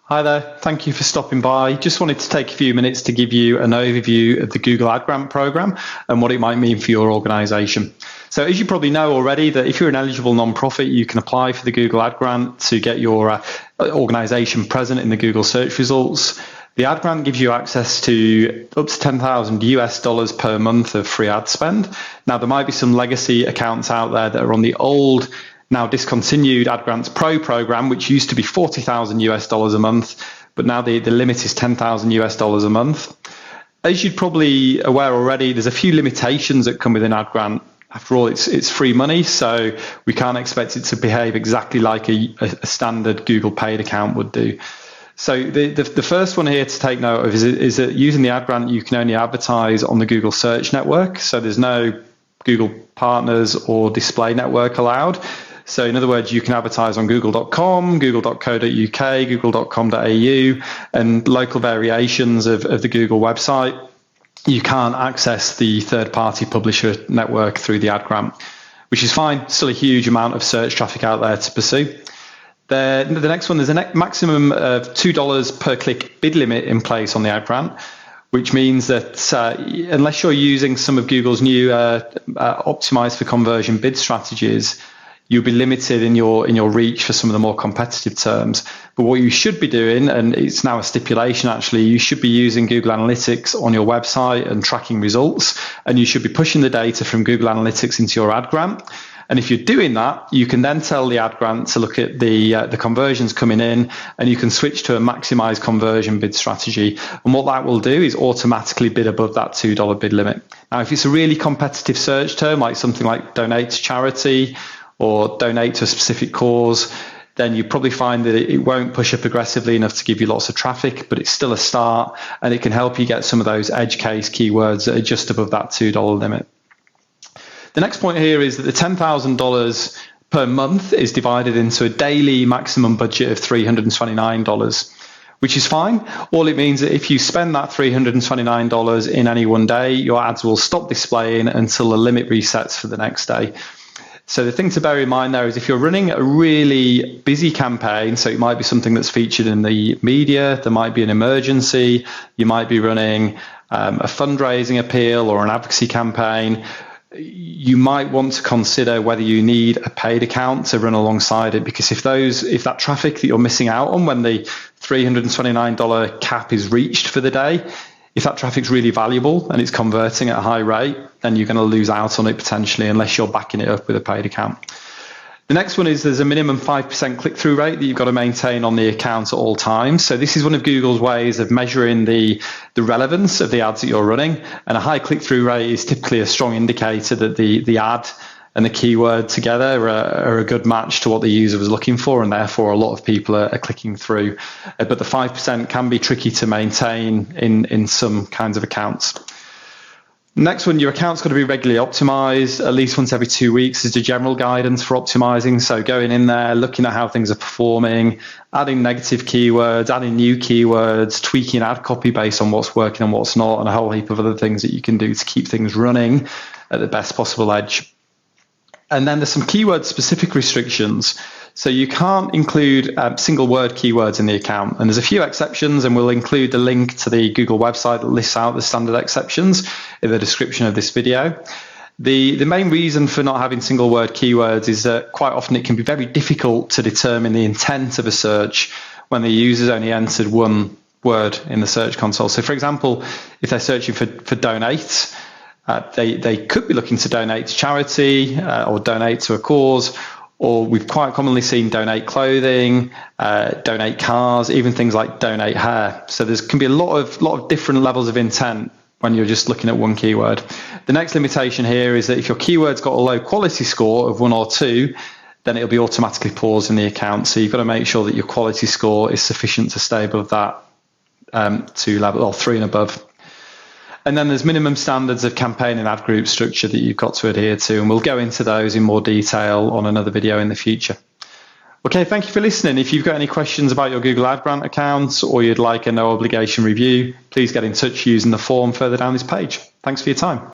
Hi there, thank you for stopping by. Just wanted to take a few minutes to give you an overview of the Google Ad Grant program and what it might mean for your organization. So as you probably know already, that if you're an eligible nonprofit, you can apply for the Google Ad Grant to get your organization present in the Google search results. The ad grant gives you access to up to $10,000 per month of free ad spend. Now, there might be some legacy accounts out there that are on the old, now discontinued Ad Grants Pro program, which used to be $40,000 a month, but now the limit is $10,000 a month. As you're probably aware already, there's a few limitations that come with an ad grant. After all, it's free money, so we can't expect it to behave exactly like a standard Google paid account would do. So the first one here to take note of is that using the ad grant, you can only advertise on the Google Search Network. So there's no Google Partners or Display Network allowed. So in other words, you can advertise on google.com, google.co.uk, google.com.au, and local variations of the Google website. You can't access the third-party publisher network through the ad grant, which is fine. Still a huge amount of search traffic out there to pursue. The next one, there's a maximum of $2 per click bid limit in place on the ad grant, which means that unless you're using some of Google's new optimized for conversion bid strategies, you'll be limited in your reach for some of the more competitive terms. But what you should be doing, and it's now a stipulation actually, you should be using Google Analytics on your website and tracking results, and you should be pushing the data from Google Analytics into your ad grant. And if you're doing that, you can then tell the ad grant to look at the conversions coming in, and you can switch to a maximized conversion bid strategy. And what that will do is automatically bid above that $2 bid limit. Now, if it's a really competitive search term, like something like donate to charity or donate to a specific cause, then you probably find that it won't push up aggressively enough to give you lots of traffic, but it's still a start, and it can help you get some of those edge case keywords that are just above that $2 limit. The next point here is that the $10,000 per month is divided into a daily maximum budget of $329, which is fine. All it means that if you spend that $329 in any one day, your ads will stop displaying until the limit resets for the next day. So the thing to bear in mind there is if you're running a really busy campaign, so it might be something that's featured in the media, there might be an emergency, you might be running a fundraising appeal or an advocacy campaign, you might want to consider whether you need a paid account to run alongside it, because if that traffic that you're missing out on when the $329 cap is reached for the day, if that traffic's really valuable and it's converting at a high rate, then you're going to lose out on it potentially unless you're backing it up with a paid account. The next one is there's a minimum 5% click-through rate that you've got to maintain on the account at all times. So this is one of Google's ways of measuring the relevance of the ads that you're running. And a high click-through rate is typically a strong indicator that the ad and the keyword together are a good match to what the user was looking for, and therefore a lot of people are clicking through. But the 5% can be tricky to maintain in some kinds of accounts. Next one, your account's got to be regularly optimized. At least once every 2 weeks is the general guidance for optimizing. So going in there, looking at how things are performing, adding negative keywords, adding new keywords, tweaking ad copy based on what's working and what's not, and a whole heap of other things that you can do to keep things running at the best possible edge. And then there's some keyword specific restrictions. So you can't include single word keywords in the account. And there's a few exceptions, and we'll include the link to the Google website that lists out the standard exceptions in the description of this video. The main reason for not having single word keywords is that quite often it can be very difficult to determine the intent of a search when the user's only entered one word in the search console. So for example, if they're searching for donate, they could be looking to donate to charity or donate to a cause, or we've quite commonly seen donate clothing, donate cars, even things like donate hair. So there can be a lot of different levels of intent when you're just looking at one keyword. The next limitation here is that if your keyword's got a low quality score of 1 or 2, then it'll be automatically paused in the account. So you've got to make sure that your quality score is sufficient to stay above that 2 level or 3 and above. And then there's minimum standards of campaign and ad group structure that you've got to adhere to, and we'll go into those in more detail on another video in the future. Okay, thank you for listening. If you've got any questions about your Google Ad Grant account, or you'd like a no obligation review, please get in touch using the form further down this page. Thanks for your time.